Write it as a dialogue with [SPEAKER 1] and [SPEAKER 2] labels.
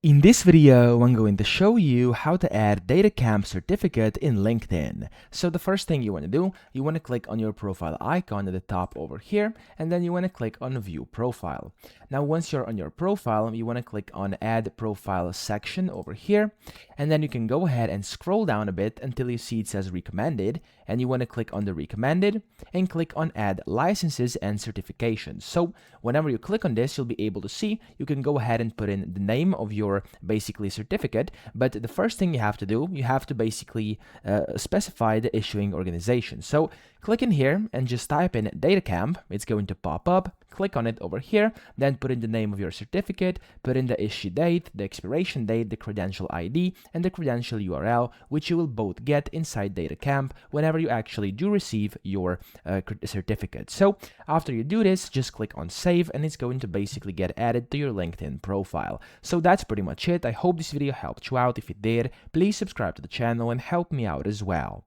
[SPEAKER 1] In this video, I'm going to show you how to add DataCamp certificate in LinkedIn. So the first thing you want to do, you want to click on your profile icon at the top over here, and then you want to click on View Profile. Now, once you're on your profile, you want to click on Add Profile section over here, and then you can go ahead and scroll down a bit until you see it says Recommended, and you want to click on the Recommended and click on Add Licenses and Certifications. So whenever you click on this, you'll be able to see you can go ahead and put in the name of your basically certificate, but the first thing you have to do, you have to basically specify the issuing organization. So click in here and just type in DataCamp. It's going to pop up. Click on it over here, then put in the name of your certificate, put in the issue date, the expiration date, the credential ID, and the credential URL, which you will both get inside DataCamp whenever you actually do receive your certificate. So after you do this, just click on Save, and it's going to basically get added to your LinkedIn profile. So that's pretty much it. I hope this video helped you out. If it did, please subscribe to the channel and help me out as well.